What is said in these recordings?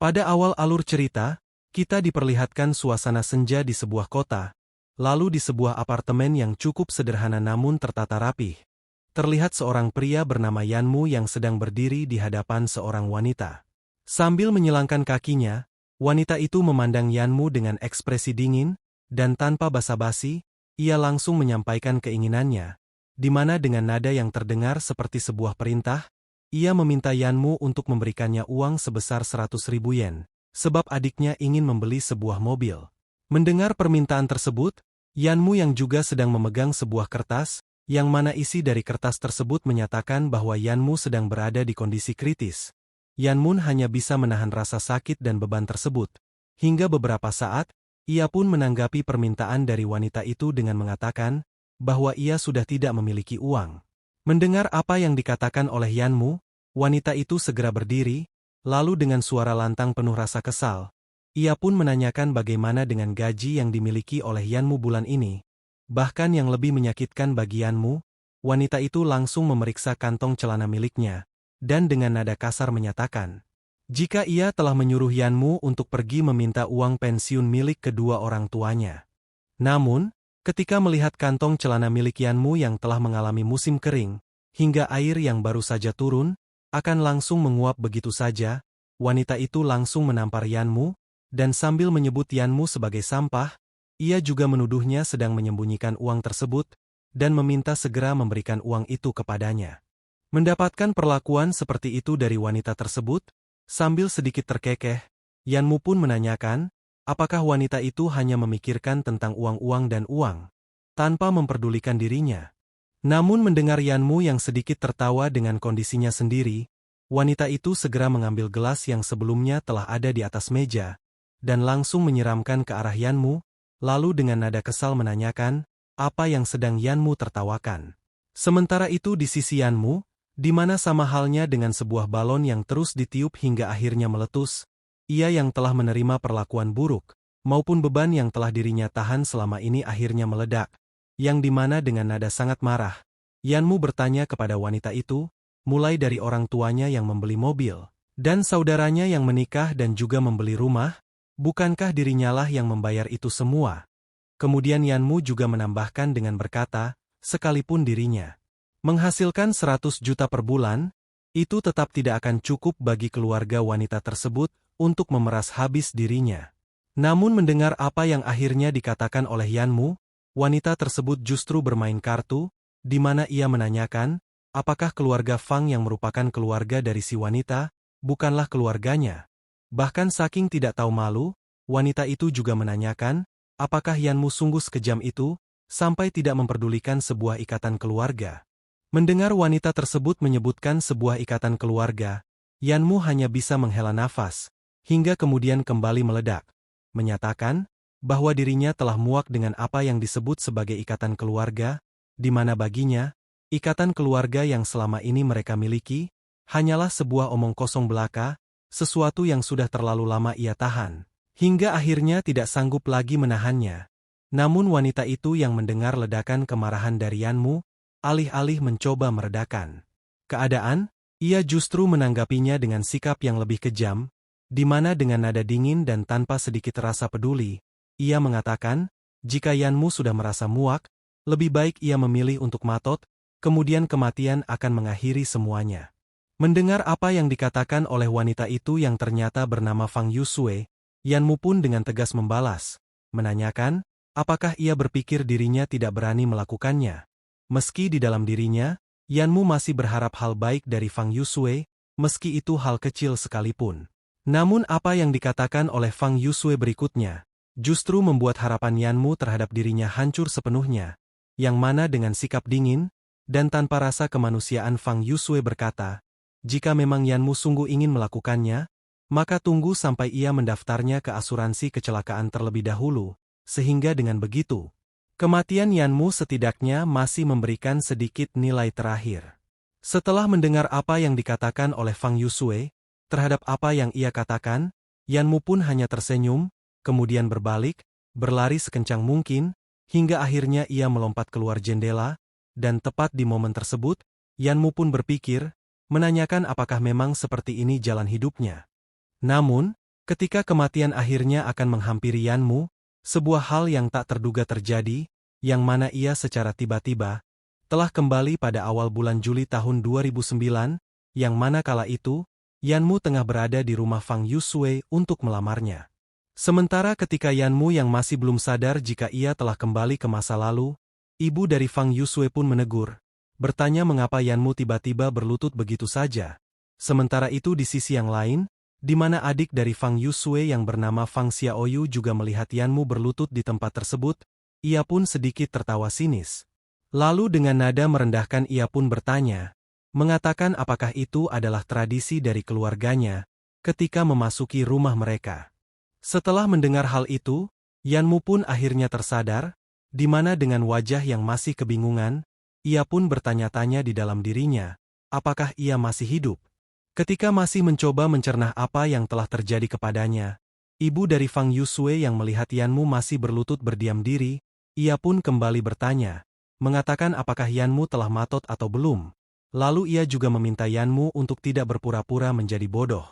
Pada awal alur cerita, kita diperlihatkan suasana senja di sebuah kota, lalu di sebuah apartemen yang cukup sederhana namun tertata rapih. Terlihat seorang pria bernama Yanmu yang sedang berdiri di hadapan seorang wanita. Sambil menyilangkan kakinya, wanita itu memandang Yanmu dengan ekspresi dingin, dan tanpa basa-basi, ia langsung menyampaikan keinginannya, di mana dengan nada yang terdengar seperti sebuah perintah, ia meminta Yanmu untuk memberikannya uang sebesar 100.000 yen, sebab adiknya ingin membeli sebuah mobil. Mendengar permintaan tersebut, Yanmu yang juga sedang memegang sebuah kertas, yang mana isi dari kertas tersebut menyatakan bahwa Yanmu sedang berada di kondisi kritis. Yanmun hanya bisa menahan rasa sakit dan beban tersebut. Hingga beberapa saat, ia pun menanggapi permintaan dari wanita itu dengan mengatakan bahwa ia sudah tidak memiliki uang. Mendengar apa yang dikatakan oleh Yanmu, wanita itu segera berdiri, lalu dengan suara lantang penuh rasa kesal, ia pun menanyakan bagaimana dengan gaji yang dimiliki oleh Yanmu bulan ini. Bahkan yang lebih menyakitkan bagi Yanmu, wanita itu langsung memeriksa kantong celana miliknya, dan dengan nada kasar menyatakan, jika ia telah menyuruh Yanmu untuk pergi meminta uang pensiun milik kedua orang tuanya. Namun, ketika melihat kantong celana milik Yanmu yang telah mengalami musim kering, hingga air yang baru saja turun, akan langsung menguap begitu saja, wanita itu langsung menampar Yanmu, dan sambil menyebut Yanmu sebagai sampah, ia juga menuduhnya sedang menyembunyikan uang tersebut, dan meminta segera memberikan uang itu kepadanya. Mendapatkan perlakuan seperti itu dari wanita tersebut, sambil sedikit terkekeh, Yanmu pun menanyakan, apakah wanita itu hanya memikirkan tentang uang-uang dan uang, tanpa memperdulikan dirinya. Namun mendengar Yanmu yang sedikit tertawa dengan kondisinya sendiri, wanita itu segera mengambil gelas yang sebelumnya telah ada di atas meja, dan langsung menyiramkan ke arah Yanmu, lalu dengan nada kesal menanyakan, apa yang sedang Yanmu tertawakan. Sementara itu di sisi Yanmu, di mana sama halnya dengan sebuah balon yang terus ditiup hingga akhirnya meletus, ia yang telah menerima perlakuan buruk, maupun beban yang telah dirinya tahan selama ini akhirnya meledak, yang dimana dengan nada sangat marah, Yanmu bertanya kepada wanita itu, mulai dari orang tuanya yang membeli mobil, dan saudaranya yang menikah dan juga membeli rumah, bukankah dirinyalah yang membayar itu semua? Kemudian Yanmu juga menambahkan dengan berkata, sekalipun dirinya menghasilkan 100 juta per bulan, itu tetap tidak akan cukup bagi keluarga wanita tersebut untuk memeras habis dirinya. Namun mendengar apa yang akhirnya dikatakan oleh Yanmu, wanita tersebut justru bermain kartu, di mana ia menanyakan, apakah keluarga Fang yang merupakan keluarga dari si wanita, bukanlah keluarganya. Bahkan saking tidak tahu malu, wanita itu juga menanyakan, apakah Yanmu sungguh sekejam itu, sampai tidak memperdulikan sebuah ikatan keluarga. Mendengar wanita tersebut menyebutkan sebuah ikatan keluarga, Yanmu hanya bisa menghela nafas, hingga kemudian kembali meledak, menyatakan bahwa dirinya telah muak dengan apa yang disebut sebagai ikatan keluarga, di mana baginya, ikatan keluarga yang selama ini mereka miliki, hanyalah sebuah omong kosong belaka, sesuatu yang sudah terlalu lama ia tahan, hingga akhirnya tidak sanggup lagi menahannya. Namun wanita itu yang mendengar ledakan kemarahan dari Yanmu, alih-alih mencoba meredakan keadaan, ia justru menanggapinya dengan sikap yang lebih kejam, di mana dengan nada dingin dan tanpa sedikit rasa peduli, ia mengatakan, jika Yanmu sudah merasa muak, lebih baik ia memilih untuk matot, kemudian kematian akan mengakhiri semuanya. Mendengar apa yang dikatakan oleh wanita itu yang ternyata bernama Fang Yusue, Yanmu pun dengan tegas membalas, menanyakan, apakah ia berpikir dirinya tidak berani melakukannya. Meski di dalam dirinya, Yanmu masih berharap hal baik dari Fang Yusue, meski itu hal kecil sekalipun. Namun apa yang dikatakan oleh Fang Yusue berikutnya, justru membuat harapan Yanmu terhadap dirinya hancur sepenuhnya, yang mana dengan sikap dingin, dan tanpa rasa kemanusiaan Fang Yusue berkata, jika memang Yanmu sungguh ingin melakukannya, maka tunggu sampai ia mendaftarnya ke asuransi kecelakaan terlebih dahulu, sehingga dengan begitu, kematian Yanmu setidaknya masih memberikan sedikit nilai terakhir. Setelah mendengar apa yang dikatakan oleh Fang Yusue, terhadap apa yang ia katakan, Yanmu pun hanya tersenyum, kemudian berbalik, berlari sekencang mungkin, hingga akhirnya ia melompat keluar jendela, dan tepat di momen tersebut, Yanmu pun berpikir, menanyakan apakah memang seperti ini jalan hidupnya. Namun, Ketika kematian akhirnya akan menghampiri Yanmu, sebuah hal yang tak terduga terjadi, yang mana ia secara tiba-tiba telah kembali pada awal bulan Juli tahun 2009, yang mana kala itu, Yanmu tengah berada di rumah Fang Yusui untuk melamarnya. Sementara ketika Yanmu yang masih belum sadar jika ia telah kembali ke masa lalu, ibu dari Fang Yusui pun menegur, bertanya mengapa Yanmu tiba-tiba berlutut begitu saja. Sementara itu di sisi yang lain, di mana adik dari Fang Yusui yang bernama Fang Xiaoyu juga melihat Yanmu berlutut di tempat tersebut, ia pun sedikit tertawa sinis. Lalu dengan nada merendahkan ia pun bertanya, mengatakan apakah itu adalah tradisi dari keluarganya ketika memasuki rumah mereka. Setelah mendengar hal itu, Yanmu pun akhirnya tersadar, di mana dengan wajah yang masih kebingungan, ia pun bertanya-tanya di dalam dirinya, apakah ia masih hidup. Ketika masih mencoba mencerna apa yang telah terjadi kepadanya, ibu dari Fang Yusui yang melihat Yanmu masih berlutut berdiam diri, ia pun kembali bertanya, mengatakan apakah Yanmu telah matot atau belum. Lalu ia juga meminta Yanmu untuk tidak berpura-pura menjadi bodoh.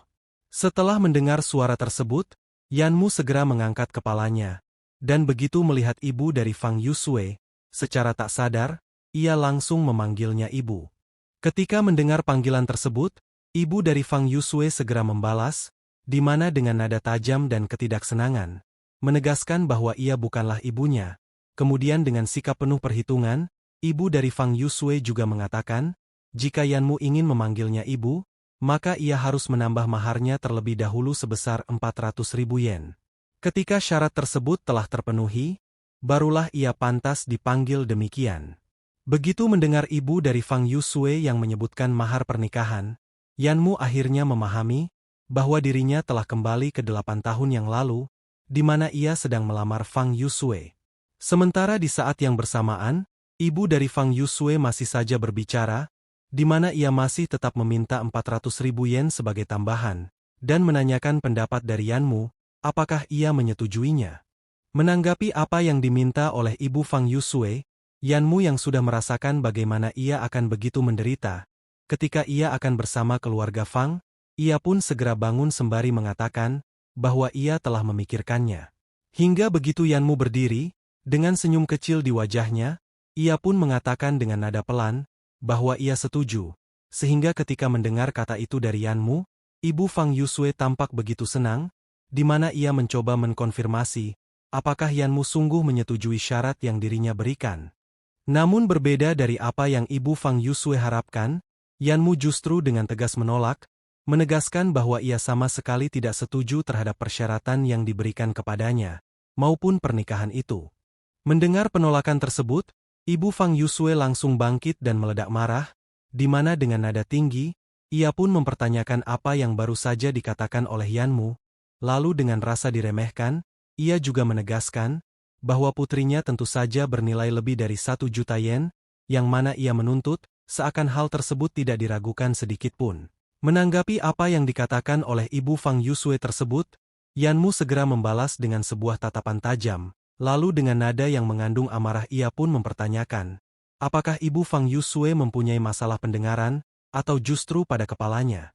Setelah mendengar suara tersebut, Yanmu segera mengangkat kepalanya, dan begitu melihat ibu dari Fang Yusui, secara tak sadar, ia langsung memanggilnya ibu. Ketika mendengar panggilan tersebut, ibu dari Fang Yusui segera membalas, di mana dengan nada tajam dan ketidaksenangan, menegaskan bahwa ia bukanlah ibunya. Kemudian dengan sikap penuh perhitungan, ibu dari Fang Yusui juga mengatakan, jika Yanmu ingin memanggilnya ibu, maka ia harus menambah maharnya terlebih dahulu sebesar 400.000 yen. Ketika syarat tersebut telah terpenuhi, barulah ia pantas dipanggil demikian. Begitu mendengar ibu dari Fang Yusui yang menyebutkan mahar pernikahan, Yanmu akhirnya memahami bahwa dirinya telah kembali ke 8 tahun yang lalu, di mana ia sedang melamar Fang Yusui. Sementara di saat yang bersamaan, ibu dari Fang Yusui masih saja berbicara, di mana ia masih tetap meminta 400.000 yen sebagai tambahan, dan menanyakan pendapat dari Yanmu, apakah ia menyetujuinya. Menanggapi apa yang diminta oleh ibu Fang Yusui, Yanmu yang sudah merasakan bagaimana ia akan begitu menderita, ketika ia akan bersama keluarga Fang, ia pun segera bangun sembari mengatakan, bahwa ia telah memikirkannya. Hingga begitu Yanmu berdiri, dengan senyum kecil di wajahnya, ia pun mengatakan dengan nada pelan, bahwa ia setuju, sehingga ketika mendengar kata itu dari Yanmu, ibu Fang Yusui tampak begitu senang, di mana ia mencoba mengkonfirmasi, apakah Yanmu sungguh menyetujui syarat yang dirinya berikan. Namun berbeda dari apa yang ibu Fang Yusui harapkan, Yanmu justru dengan tegas menolak, menegaskan bahwa ia sama sekali tidak setuju terhadap persyaratan yang diberikan kepadanya, maupun pernikahan itu. Mendengar penolakan tersebut, ibu Fang Yusui langsung bangkit dan meledak marah, di mana dengan nada tinggi, ia pun mempertanyakan apa yang baru saja dikatakan oleh Yanmu, lalu dengan rasa diremehkan, ia juga menegaskan, bahwa putrinya tentu saja bernilai lebih dari 1 juta yen, yang mana ia menuntut, seakan hal tersebut tidak diragukan sedikitpun. Menanggapi apa yang dikatakan oleh ibu Fang Yusui tersebut, Yanmu segera membalas dengan sebuah tatapan tajam. Lalu dengan nada yang mengandung amarah ia pun mempertanyakan, apakah ibu Fang Yusui mempunyai masalah pendengaran, atau justru pada kepalanya.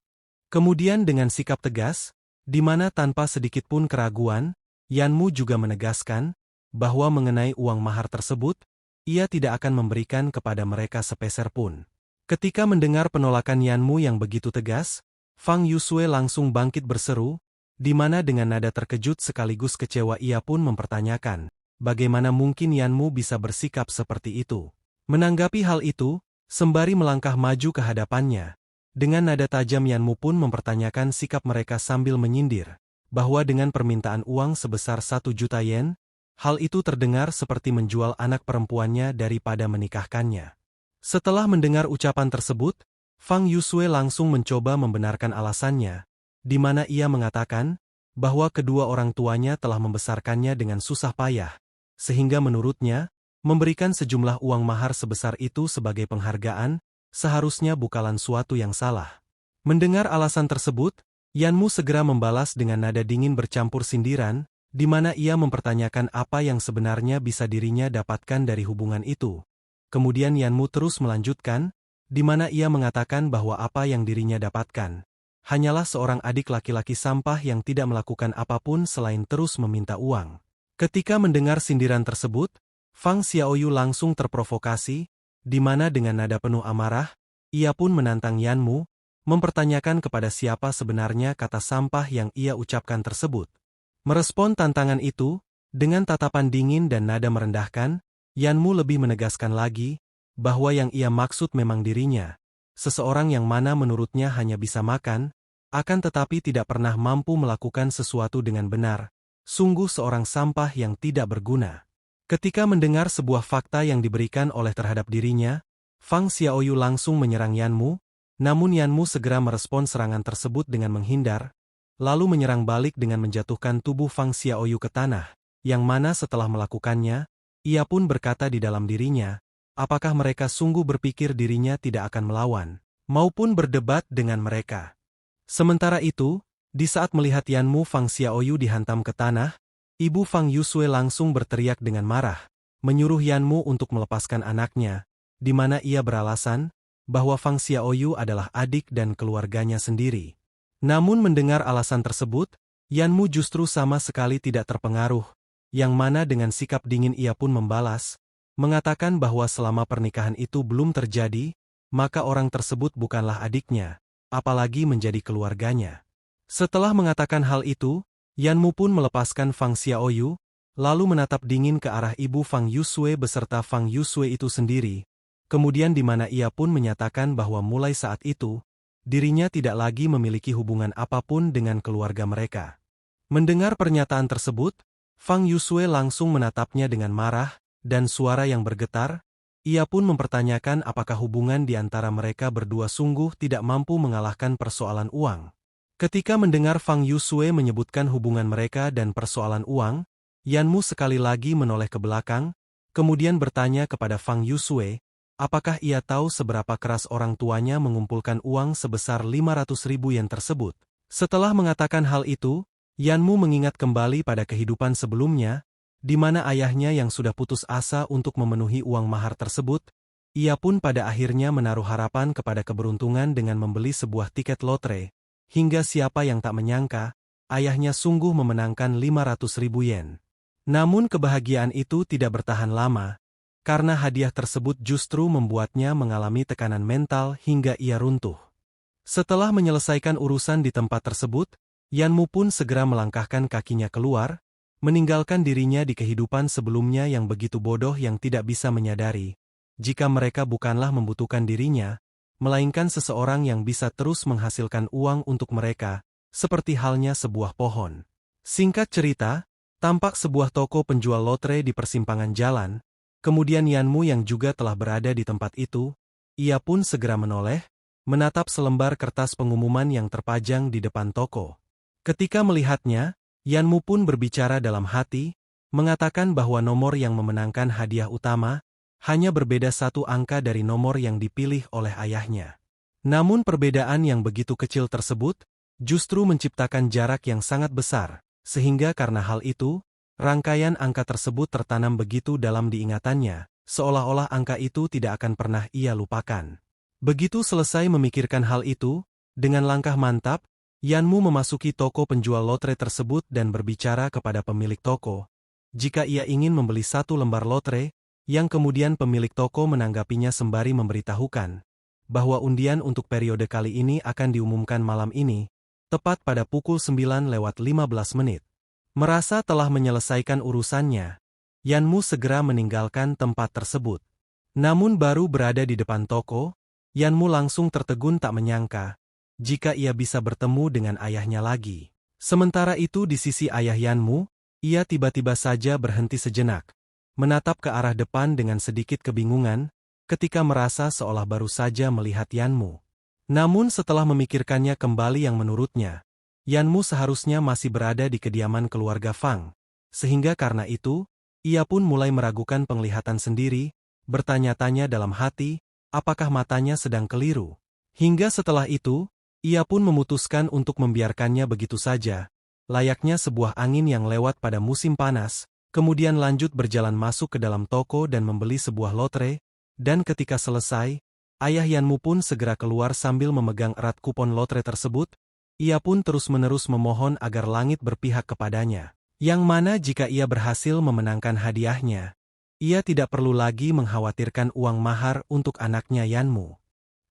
Kemudian dengan sikap tegas, di mana tanpa sedikit pun keraguan, Yanmu juga menegaskan, bahwa mengenai uang mahar tersebut, ia tidak akan memberikan kepada mereka sepeser pun. Ketika mendengar penolakan Yanmu yang begitu tegas, Fang Yusui langsung bangkit berseru, di mana dengan nada terkejut sekaligus kecewa ia pun mempertanyakan, bagaimana mungkin Yanmu bisa bersikap seperti itu. Menanggapi hal itu, sembari melangkah maju ke hadapannya, dengan nada tajam Yanmu pun mempertanyakan sikap mereka sambil menyindir, bahwa dengan permintaan uang sebesar 1 juta yen, hal itu terdengar seperti menjual anak perempuannya daripada menikahkannya. Setelah mendengar ucapan tersebut, Fang Yusui langsung mencoba membenarkan alasannya, di mana ia mengatakan, bahwa kedua orang tuanya telah membesarkannya dengan susah payah, sehingga menurutnya, memberikan sejumlah uang mahar sebesar itu sebagai penghargaan, seharusnya bukanlah suatu yang salah. Mendengar alasan tersebut, Yanmu segera membalas dengan nada dingin bercampur sindiran, di mana ia mempertanyakan apa yang sebenarnya bisa dirinya dapatkan dari hubungan itu. Kemudian Yanmu terus melanjutkan, di mana ia mengatakan bahwa apa yang dirinya dapatkan hanyalah seorang adik laki-laki sampah yang tidak melakukan apapun selain terus meminta uang. Ketika mendengar sindiran tersebut, Fang Xiaoyu langsung terprovokasi, di mana dengan nada penuh amarah, ia pun menantang Yanmu, mempertanyakan kepada siapa sebenarnya kata sampah yang ia ucapkan tersebut. Merespon tantangan itu, dengan tatapan dingin dan nada merendahkan, Yanmu lebih menegaskan lagi, bahwa yang ia maksud memang dirinya, seseorang yang mana menurutnya hanya bisa makan, akan tetapi tidak pernah mampu melakukan sesuatu dengan benar, sungguh seorang sampah yang tidak berguna. Ketika mendengar sebuah fakta yang diberikan oleh terhadap dirinya, Fang Xiaoyu langsung menyerang Yanmu, namun Yanmu segera merespon serangan tersebut dengan menghindar, lalu menyerang balik dengan menjatuhkan tubuh Fang Xiaoyu ke tanah, yang mana setelah melakukannya, ia pun berkata di dalam dirinya, apakah mereka sungguh berpikir dirinya tidak akan melawan, maupun berdebat dengan mereka. Sementara itu, di saat melihat Yanmu Fang Xiaoyu dihantam ke tanah, ibu Fang Yusue langsung berteriak dengan marah, menyuruh Yanmu untuk melepaskan anaknya, di mana ia beralasan bahwa Fang Xiaoyu adalah adik dan keluarganya sendiri. Namun mendengar alasan tersebut, Yanmu justru sama sekali tidak terpengaruh, yang mana dengan sikap dingin ia pun membalas, mengatakan bahwa selama pernikahan itu belum terjadi, maka orang tersebut bukanlah adiknya, apalagi menjadi keluarganya. Setelah mengatakan hal itu, Yanmu pun melepaskan Fang Xiaoyu, lalu menatap dingin ke arah ibu Fang Yusue beserta Fang Yusue itu sendiri, kemudian di mana ia pun menyatakan bahwa mulai saat itu, dirinya tidak lagi memiliki hubungan apapun dengan keluarga mereka. Mendengar pernyataan tersebut, Fang Yusue langsung menatapnya dengan marah, dan suara yang bergetar, ia pun mempertanyakan apakah hubungan di antara mereka berdua sungguh tidak mampu mengalahkan persoalan uang. Ketika mendengar Fang Yusue menyebutkan hubungan mereka dan persoalan uang, Yanmu sekali lagi menoleh ke belakang, kemudian bertanya kepada Fang Yusue, apakah ia tahu seberapa keras orang tuanya mengumpulkan uang sebesar 500.000 yen tersebut. Setelah mengatakan hal itu, Yanmu mengingat kembali pada kehidupan sebelumnya, di mana ayahnya yang sudah putus asa untuk memenuhi uang mahar tersebut, ia pun pada akhirnya menaruh harapan kepada keberuntungan dengan membeli sebuah tiket lotre, hingga siapa yang tak menyangka, ayahnya sungguh memenangkan 500.000 yen. Namun kebahagiaan itu tidak bertahan lama, karena hadiah tersebut justru membuatnya mengalami tekanan mental hingga ia runtuh. Setelah menyelesaikan urusan di tempat tersebut, Yanmu pun segera melangkahkan kakinya keluar, meninggalkan dirinya di kehidupan sebelumnya yang begitu bodoh yang tidak bisa menyadari, jika mereka bukanlah membutuhkan dirinya, melainkan seseorang yang bisa terus menghasilkan uang untuk mereka, seperti halnya sebuah pohon. Singkat cerita, tampak sebuah toko penjual lotre di persimpangan jalan, kemudian Yanmu yang juga telah berada di tempat itu, ia pun segera menoleh, menatap selembar kertas pengumuman yang terpajang di depan toko. Ketika melihatnya, Yanmu pun berbicara dalam hati, mengatakan bahwa nomor yang memenangkan hadiah utama, hanya berbeda satu angka dari nomor yang dipilih oleh ayahnya. Namun perbedaan yang begitu kecil tersebut, justru menciptakan jarak yang sangat besar, sehingga karena hal itu, rangkaian angka tersebut tertanam begitu dalam diingatannya, seolah-olah angka itu tidak akan pernah ia lupakan. Begitu selesai memikirkan hal itu, dengan langkah mantap, Yanmu memasuki toko penjual lotre tersebut dan berbicara kepada pemilik toko. Jika ia ingin membeli satu lembar lotre, yang kemudian pemilik toko menanggapinya sembari memberitahukan bahwa undian untuk periode kali ini akan diumumkan malam ini, tepat pada pukul 9:15. Merasa telah menyelesaikan urusannya, Yanmu segera meninggalkan tempat tersebut. Namun baru berada di depan toko, Yanmu langsung tertegun tak menyangka jika ia bisa bertemu dengan ayahnya lagi. Sementara itu di sisi ayah Yanmu, ia tiba-tiba saja berhenti sejenak, menatap ke arah depan dengan sedikit kebingungan, ketika merasa seolah baru saja melihat Yanmu. Namun setelah memikirkannya kembali yang menurutnya, Yanmu seharusnya masih berada di kediaman keluarga Fang, sehingga karena itu, ia pun mulai meragukan penglihatan sendiri, bertanya-tanya dalam hati, apakah matanya sedang keliru. Hingga setelah itu, ia pun memutuskan untuk membiarkannya begitu saja, layaknya sebuah angin yang lewat pada musim panas, kemudian lanjut berjalan masuk ke dalam toko dan membeli sebuah lotre, dan ketika selesai, ayah Yanmu pun segera keluar sambil memegang erat kupon lotre tersebut, ia pun terus-menerus memohon agar langit berpihak kepadanya. Yang mana jika ia berhasil memenangkan hadiahnya, ia tidak perlu lagi mengkhawatirkan uang mahar untuk anaknya Yanmu.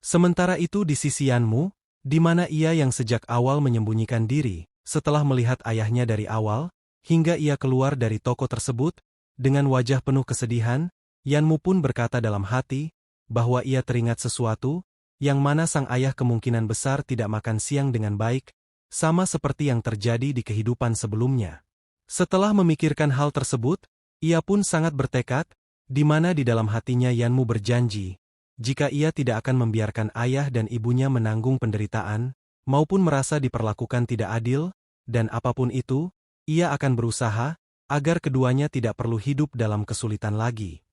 Sementara itu di sisi Yanmu, di mana ia yang sejak awal menyembunyikan diri, setelah melihat ayahnya dari awal, hingga ia keluar dari toko tersebut, dengan wajah penuh kesedihan, Yanmu pun berkata dalam hati, bahwa ia teringat sesuatu, yang mana sang ayah kemungkinan besar tidak makan siang dengan baik, sama seperti yang terjadi di kehidupan sebelumnya. Setelah memikirkan hal tersebut, ia pun sangat bertekad, di mana di dalam hatinya Yanmu berjanji, jika ia tidak akan membiarkan ayah dan ibunya menanggung penderitaan, maupun merasa diperlakukan tidak adil, dan apapun itu, ia akan berusaha, agar keduanya tidak perlu hidup dalam kesulitan lagi.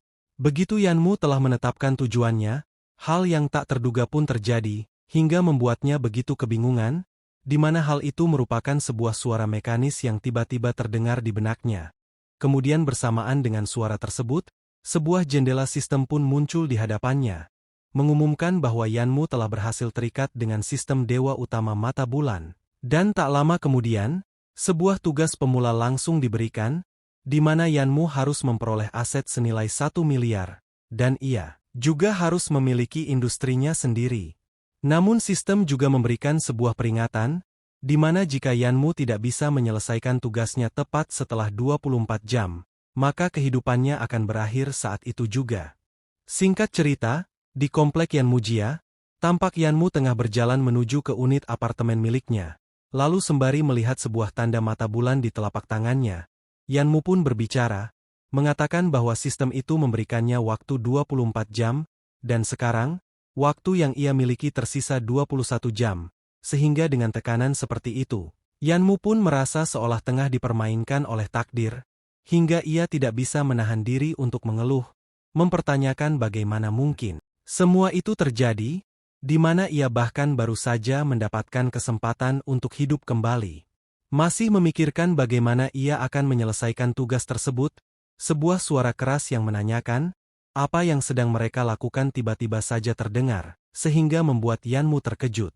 Begitu Yanmu telah menetapkan tujuannya, hal yang tak terduga pun terjadi, hingga membuatnya begitu kebingungan, di mana hal itu merupakan sebuah suara mekanis yang tiba-tiba terdengar di benaknya. Kemudian bersamaan dengan suara tersebut, sebuah jendela sistem pun muncul di hadapannya, mengumumkan bahwa Yanmu telah berhasil terikat dengan sistem dewa utama mata bulan. Dan tak lama kemudian, sebuah tugas pemula langsung diberikan, di mana Yanmu harus memperoleh aset senilai 1 miliar, dan ia juga harus memiliki industrinya sendiri. Namun sistem juga memberikan sebuah peringatan, di mana jika Yanmu tidak bisa menyelesaikan tugasnya tepat setelah 24 jam, maka kehidupannya akan berakhir saat itu juga. Singkat cerita, di komplek Yanmujia, tampak Yanmu tengah berjalan menuju ke unit apartemen miliknya, lalu sembari melihat sebuah tanda mata bulan di telapak tangannya. Yanmu pun berbicara, mengatakan bahwa sistem itu memberikannya waktu 24 jam, dan sekarang, waktu yang ia miliki tersisa 21 jam, sehingga dengan tekanan seperti itu, Yanmu pun merasa seolah tengah dipermainkan oleh takdir, hingga ia tidak bisa menahan diri untuk mengeluh, mempertanyakan bagaimana mungkin semua itu terjadi, di mana ia bahkan baru saja mendapatkan kesempatan untuk hidup kembali. Masih memikirkan bagaimana ia akan menyelesaikan tugas tersebut, sebuah suara keras yang menanyakan, apa yang sedang mereka lakukan tiba-tiba saja terdengar, sehingga membuat Yanmu terkejut.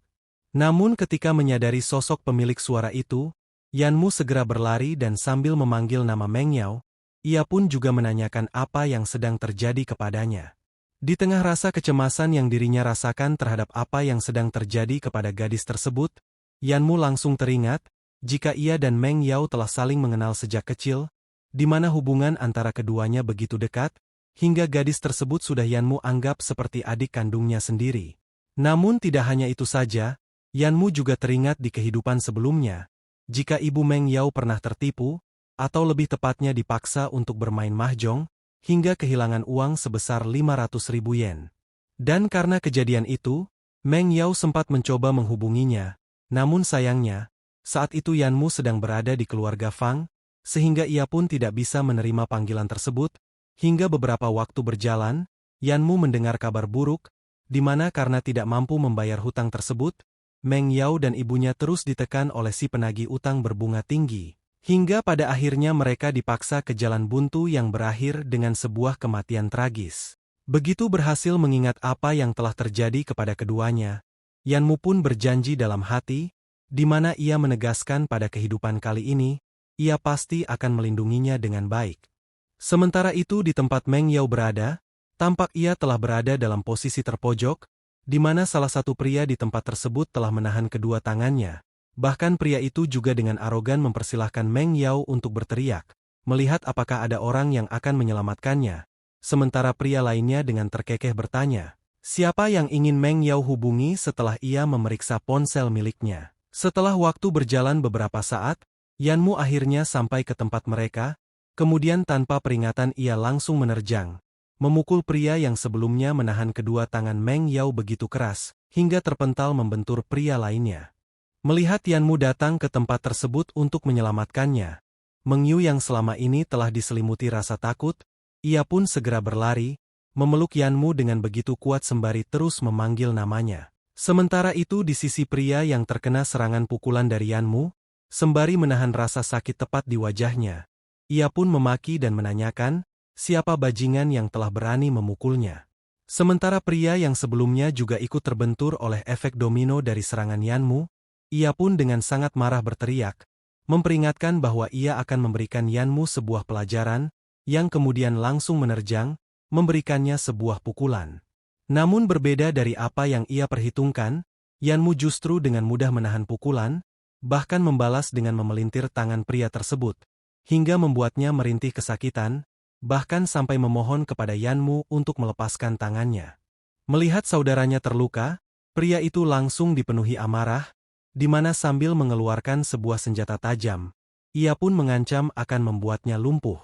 Namun ketika menyadari sosok pemilik suara itu, Yanmu segera berlari dan sambil memanggil nama Meng Yao, ia pun juga menanyakan apa yang sedang terjadi kepadanya. Di tengah rasa kecemasan yang dirinya rasakan terhadap apa yang sedang terjadi kepada gadis tersebut, Yanmu langsung teringat, jika ia dan Meng Yao telah saling mengenal sejak kecil, di mana hubungan antara keduanya begitu dekat, hingga gadis tersebut sudah Yanmu anggap seperti adik kandungnya sendiri. Namun tidak hanya itu saja, Yanmu juga teringat di kehidupan sebelumnya, jika ibu Meng Yao pernah tertipu, atau lebih tepatnya dipaksa untuk bermain mahjong, hingga kehilangan uang sebesar 500.000 yen. Dan karena kejadian itu, Meng Yao sempat mencoba menghubunginya, namun sayangnya, saat itu Yanmu sedang berada di keluarga Fang, sehingga ia pun tidak bisa menerima panggilan tersebut. Hingga beberapa waktu berjalan, Yanmu mendengar kabar buruk, di mana karena tidak mampu membayar hutang tersebut, Meng Yao dan ibunya terus ditekan oleh si penagih utang berbunga tinggi, hingga pada akhirnya mereka dipaksa ke jalan buntu yang berakhir dengan sebuah kematian tragis. Begitu berhasil mengingat apa yang telah terjadi kepada keduanya, Yanmu pun berjanji dalam hati, di mana ia menegaskan pada kehidupan kali ini, ia pasti akan melindunginya dengan baik. Sementara itu di tempat Meng Yao berada, tampak ia telah berada dalam posisi terpojok, di mana salah satu pria di tempat tersebut telah menahan kedua tangannya. Bahkan pria itu juga dengan arogan mempersilahkan Meng Yao untuk berteriak, melihat apakah ada orang yang akan menyelamatkannya. Sementara pria lainnya dengan terkekeh bertanya, siapa yang ingin Meng Yao hubungi setelah ia memeriksa ponsel miliknya. Setelah waktu berjalan beberapa saat, Yanmu akhirnya sampai ke tempat mereka. Kemudian tanpa peringatan ia langsung menerjang, memukul pria yang sebelumnya menahan kedua tangan Meng Yao begitu keras, hingga terpental membentur pria lainnya. Melihat Yanmu datang ke tempat tersebut untuk menyelamatkannya, Meng Yu yang selama ini telah diselimuti rasa takut, ia pun segera berlari, memeluk Yanmu dengan begitu kuat sembari terus memanggil namanya. Sementara itu di sisi pria yang terkena serangan pukulan dari Yanmu, sembari menahan rasa sakit tepat di wajahnya, ia pun memaki dan menanyakan, siapa bajingan yang telah berani memukulnya. Sementara pria yang sebelumnya juga ikut terbentur oleh efek domino dari serangan Yanmu, ia pun dengan sangat marah berteriak, memperingatkan bahwa ia akan memberikan Yanmu sebuah pelajaran, yang kemudian langsung menerjang, memberikannya sebuah pukulan. Namun berbeda dari apa yang ia perhitungkan, Yanmu justru dengan mudah menahan pukulan, bahkan membalas dengan memelintir tangan pria tersebut, hingga membuatnya merintih kesakitan, bahkan sampai memohon kepada Yanmu untuk melepaskan tangannya. Melihat saudaranya terluka, pria itu langsung dipenuhi amarah, di mana sambil mengeluarkan sebuah senjata tajam, ia pun mengancam akan membuatnya lumpuh.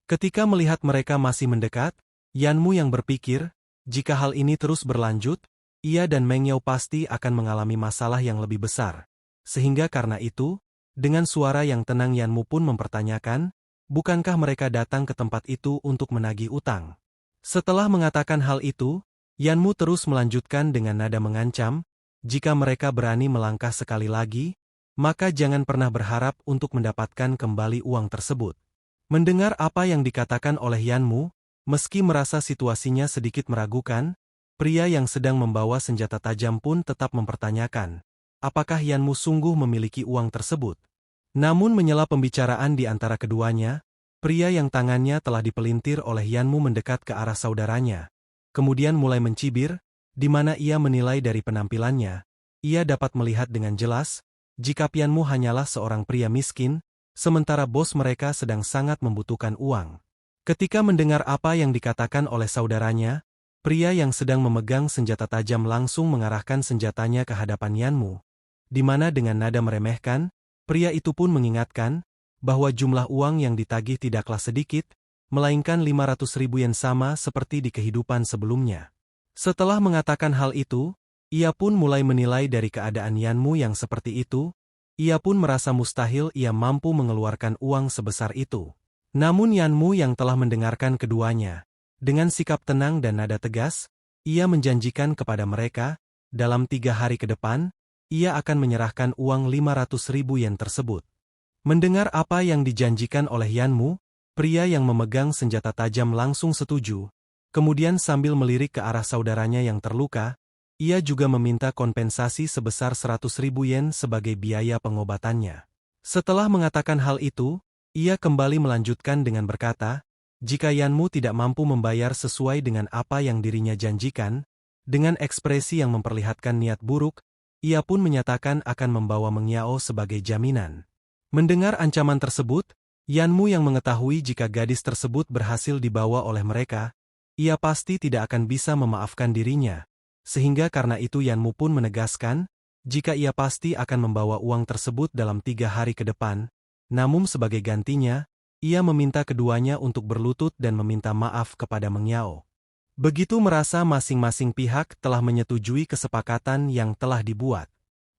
Ketika melihat mereka masih mendekat, Yanmu yang berpikir, jika hal ini terus berlanjut, ia dan Meng Yao pasti akan mengalami masalah yang lebih besar. Sehingga karena itu, dengan suara yang tenang Yanmu pun mempertanyakan, bukankah mereka datang ke tempat itu untuk menagih utang? Setelah mengatakan hal itu, Yanmu terus melanjutkan dengan nada mengancam, jika mereka berani melangkah sekali lagi, maka jangan pernah berharap untuk mendapatkan kembali uang tersebut. Mendengar apa yang dikatakan oleh Yanmu, meski merasa situasinya sedikit meragukan, pria yang sedang membawa senjata tajam pun tetap mempertanyakan, apakah Yanmu sungguh memiliki uang tersebut? Namun menyela pembicaraan di antara keduanya, pria yang tangannya telah dipelintir oleh Yanmu mendekat ke arah saudaranya, kemudian mulai mencibir, di mana ia menilai dari penampilannya, ia dapat melihat dengan jelas, jika Yanmu hanyalah seorang pria miskin, sementara bos mereka sedang sangat membutuhkan uang. Ketika mendengar apa yang dikatakan oleh saudaranya, pria yang sedang memegang senjata tajam langsung mengarahkan senjatanya ke hadapan Yanmu, di mana dengan nada meremehkan, pria itu pun mengingatkan, bahwa jumlah uang yang ditagih tidaklah sedikit, melainkan 500.000 yen sama seperti di kehidupan sebelumnya. Setelah mengatakan hal itu, ia pun mulai menilai dari keadaan Yanmu yang seperti itu, ia pun merasa mustahil ia mampu mengeluarkan uang sebesar itu. Namun Yanmu yang telah mendengarkan keduanya, dengan sikap tenang dan nada tegas, ia menjanjikan kepada mereka, dalam 3 hari ke depan, ia akan menyerahkan uang 500.000 yen tersebut. Mendengar apa yang dijanjikan oleh Yanmu, pria yang memegang senjata tajam langsung setuju, kemudian sambil melirik ke arah saudaranya yang terluka, ia juga meminta kompensasi sebesar 100.000 yen sebagai biaya pengobatannya. Setelah mengatakan hal itu, ia kembali melanjutkan dengan berkata, jika Yanmu tidak mampu membayar sesuai dengan apa yang dirinya janjikan, dengan ekspresi yang memperlihatkan niat buruk, ia pun menyatakan akan membawa Meng Yao sebagai jaminan. Mendengar ancaman tersebut, Yanmu yang mengetahui jika gadis tersebut berhasil dibawa oleh mereka, ia pasti tidak akan bisa memaafkan dirinya. Sehingga karena itu Yanmu pun menegaskan, jika ia pasti akan membawa uang tersebut dalam 3 hari ke depan, namun sebagai gantinya, ia meminta keduanya untuk berlutut dan meminta maaf kepada Meng Yao. Begitu merasa masing-masing pihak telah menyetujui kesepakatan yang telah dibuat.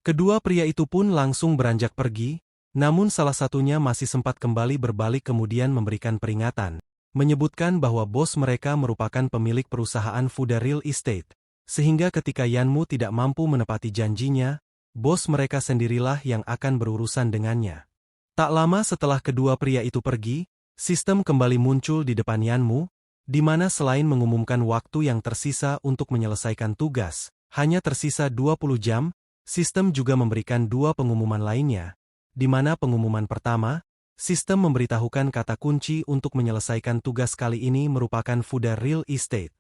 Kedua pria itu pun langsung beranjak pergi, namun salah satunya masih sempat kembali berbalik kemudian memberikan peringatan, menyebutkan bahwa bos mereka merupakan pemilik perusahaan Fuda Real Estate. Sehingga ketika Yanmu tidak mampu menepati janjinya, bos mereka sendirilah yang akan berurusan dengannya. Tak lama setelah kedua pria itu pergi, sistem kembali muncul di depan Yanmu, di mana selain mengumumkan waktu yang tersisa untuk menyelesaikan tugas, hanya tersisa 20 jam, sistem juga memberikan 2 pengumuman lainnya, di mana pengumuman pertama, sistem memberitahukan kata kunci untuk menyelesaikan tugas kali ini merupakan Fuda Real Estate.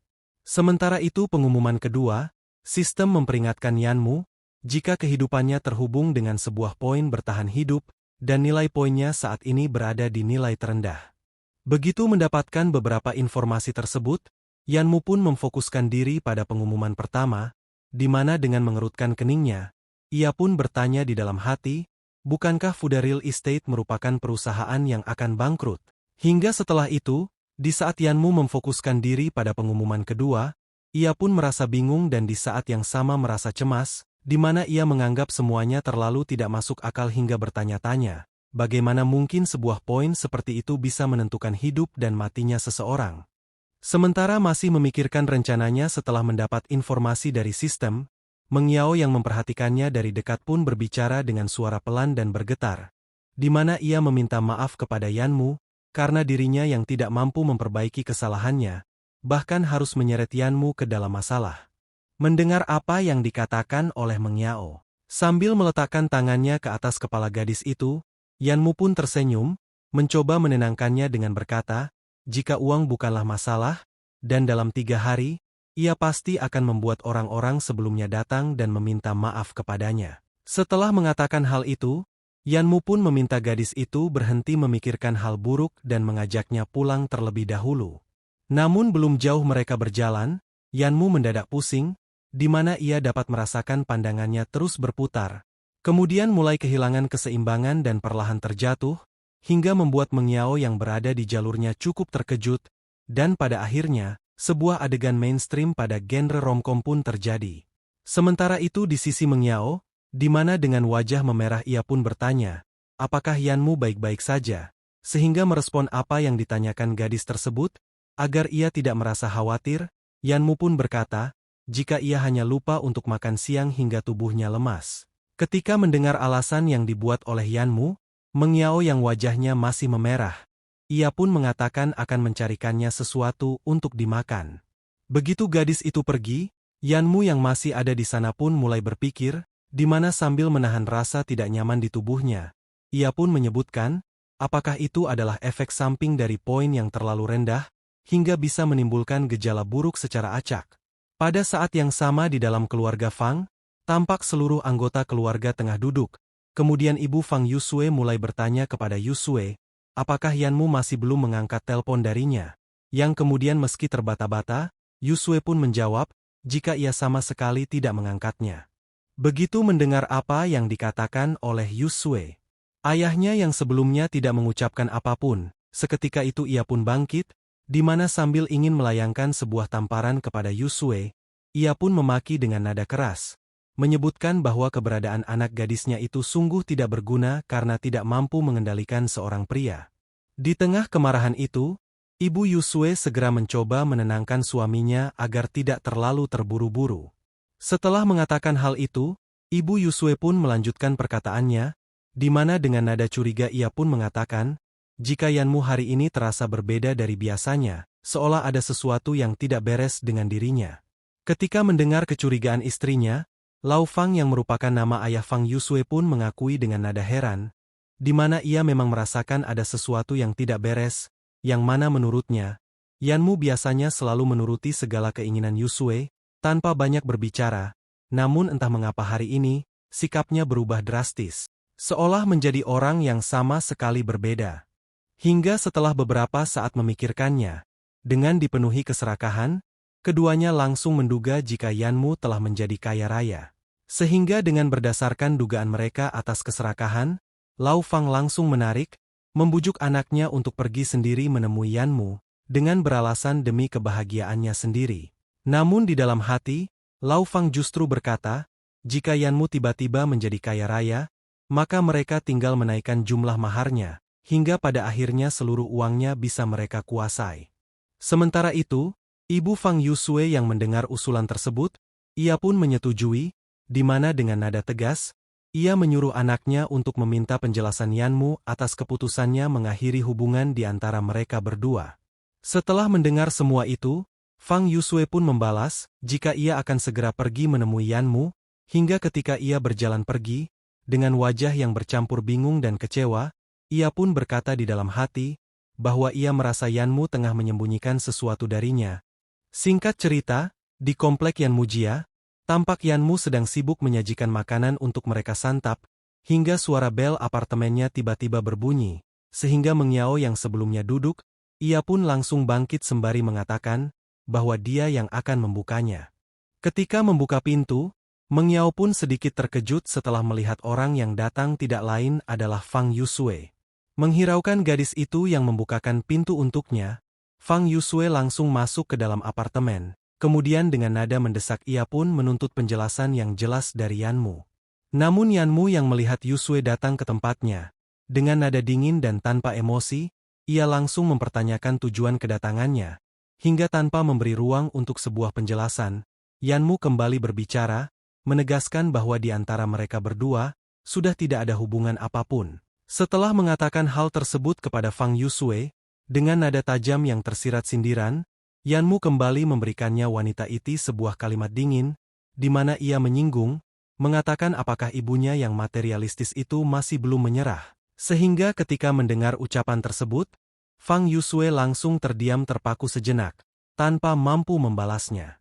Sementara itu pengumuman kedua, sistem memperingatkan Yanmu, jika kehidupannya terhubung dengan sebuah poin bertahan hidup, dan nilai poinnya saat ini berada di nilai terendah. Begitu mendapatkan beberapa informasi tersebut, Yanmu pun memfokuskan diri pada pengumuman pertama, di mana dengan mengerutkan keningnya, ia pun bertanya di dalam hati, bukankah Fuda Real Estate merupakan perusahaan yang akan bangkrut? Hingga setelah itu, di saat Yanmu memfokuskan diri pada pengumuman kedua, ia pun merasa bingung dan di saat yang sama merasa cemas, di mana ia menganggap semuanya terlalu tidak masuk akal hingga bertanya-tanya, bagaimana mungkin sebuah poin seperti itu bisa menentukan hidup dan matinya seseorang. Sementara masih memikirkan rencananya setelah mendapat informasi dari sistem, Meng Yao yang memperhatikannya dari dekat pun berbicara dengan suara pelan dan bergetar, di mana ia meminta maaf kepada Yanmu, karena dirinya yang tidak mampu memperbaiki kesalahannya, bahkan harus menyeret Yanmu ke dalam masalah. Mendengar apa yang dikatakan oleh Meng Yao, Sambil meletakkan tangannya ke atas kepala gadis itu, Yanmu pun tersenyum, mencoba menenangkannya dengan berkata, jika uang bukanlah masalah, dan dalam 3 hari, ia pasti akan membuat orang-orang sebelumnya datang dan meminta maaf kepadanya. Setelah mengatakan hal itu, Yanmu pun meminta gadis itu berhenti memikirkan hal buruk dan mengajaknya pulang terlebih dahulu. Namun belum jauh mereka berjalan, Yanmu mendadak pusing, di mana ia dapat merasakan pandangannya terus berputar. Kemudian mulai kehilangan keseimbangan dan perlahan terjatuh, hingga membuat Mengiao yang berada di jalurnya cukup terkejut, dan pada akhirnya, sebuah adegan mainstream pada genre romcom pun terjadi. Sementara itu di sisi Mengiao, di mana dengan wajah memerah ia pun bertanya, apakah Yanmu baik-baik saja? Sehingga merespon apa yang ditanyakan gadis tersebut, agar ia tidak merasa khawatir, Yanmu pun berkata, jika ia hanya lupa untuk makan siang hingga tubuhnya lemas. Ketika mendengar alasan yang dibuat oleh Yanmu, Mengiao yang wajahnya masih memerah. Ia pun mengatakan akan mencarikannya sesuatu untuk dimakan. Begitu gadis itu pergi, Yanmu yang masih ada di sana pun mulai berpikir, di mana sambil menahan rasa tidak nyaman di tubuhnya. Ia pun menyebutkan, apakah itu adalah efek samping dari poin yang terlalu rendah, hingga bisa menimbulkan gejala buruk secara acak. Pada saat yang sama di dalam keluarga Fang, tampak seluruh anggota keluarga tengah duduk. Kemudian ibu Fang Yusue mulai bertanya kepada Yusue, apakah Yanmu masih belum mengangkat telepon darinya? Yang kemudian meski terbata-bata, Yusue pun menjawab, jika ia sama sekali tidak mengangkatnya. Begitu mendengar apa yang dikatakan oleh Yusue, ayahnya yang sebelumnya tidak mengucapkan apapun, seketika itu ia pun bangkit, di mana sambil ingin melayangkan sebuah tamparan kepada Yusue, ia pun memaki dengan nada keras, menyebutkan bahwa keberadaan anak gadisnya itu sungguh tidak berguna karena tidak mampu mengendalikan seorang pria. Di tengah kemarahan itu, ibu Yusue segera mencoba menenangkan suaminya agar tidak terlalu terburu-buru. Setelah mengatakan hal itu, ibu Yusue pun melanjutkan perkataannya, di mana dengan nada curiga ia pun mengatakan, jika Yanmu hari ini terasa berbeda dari biasanya, seolah ada sesuatu yang tidak beres dengan dirinya. Ketika mendengar kecurigaan istrinya, Lao Fang yang merupakan nama ayah Fang Yusue pun mengakui dengan nada heran, di mana ia memang merasakan ada sesuatu yang tidak beres, yang mana menurutnya, Yanmu biasanya selalu menuruti segala keinginan Yusue, tanpa banyak berbicara, namun entah mengapa hari ini, sikapnya berubah drastis, seolah menjadi orang yang sama sekali berbeda. Hingga setelah beberapa saat memikirkannya, dengan dipenuhi keserakahan, keduanya langsung menduga jika Yanmu telah menjadi kaya raya. Sehingga dengan berdasarkan dugaan mereka atas keserakahan, Lao Fang langsung menarik, membujuk anaknya untuk pergi sendiri menemui Yanmu, dengan beralasan demi kebahagiaannya sendiri. Namun di dalam hati, Lao Fang justru berkata, jika Yanmu tiba-tiba menjadi kaya raya, maka mereka tinggal menaikkan jumlah maharnya, hingga pada akhirnya seluruh uangnya bisa mereka kuasai. Sementara itu, ibu Fang Yusue yang mendengar usulan tersebut, ia pun menyetujui, di mana dengan nada tegas, ia menyuruh anaknya untuk meminta penjelasan Yanmu atas keputusannya mengakhiri hubungan di antara mereka berdua. Setelah mendengar semua itu, Fang Yusue pun membalas, jika ia akan segera pergi menemui Yanmu, hingga ketika ia berjalan pergi, dengan wajah yang bercampur bingung dan kecewa, ia pun berkata di dalam hati, bahwa ia merasa Yanmu tengah menyembunyikan sesuatu darinya. Singkat cerita, di komplek Yanmujia, tampak Yanmu sedang sibuk menyajikan makanan untuk mereka santap, hingga suara bel apartemennya tiba-tiba berbunyi, sehingga Mengiao yang sebelumnya duduk, ia pun langsung bangkit sembari mengatakan, bahwa dia yang akan membukanya. Ketika membuka pintu, Mengiao pun sedikit terkejut setelah melihat orang yang datang tidak lain adalah Fang Yusue. Menghiraukan gadis itu yang membukakan pintu untuknya, Fang Yusue langsung masuk ke dalam apartemen, kemudian dengan nada mendesak ia pun menuntut penjelasan yang jelas dari Yanmu. Namun Yanmu yang melihat Yusue datang ke tempatnya, dengan nada dingin dan tanpa emosi, ia langsung mempertanyakan tujuan kedatangannya, hingga tanpa memberi ruang untuk sebuah penjelasan, Yanmu kembali berbicara, menegaskan bahwa di antara mereka berdua, sudah tidak ada hubungan apapun. Setelah mengatakan hal tersebut kepada Fang Yusue, dengan nada tajam yang tersirat sindiran, Yanmu kembali memberikannya wanita itu sebuah kalimat dingin, di mana ia menyinggung, mengatakan apakah ibunya yang materialistis itu masih belum menyerah. Sehingga ketika mendengar ucapan tersebut, Fang Yusue langsung terdiam terpaku sejenak, tanpa mampu membalasnya.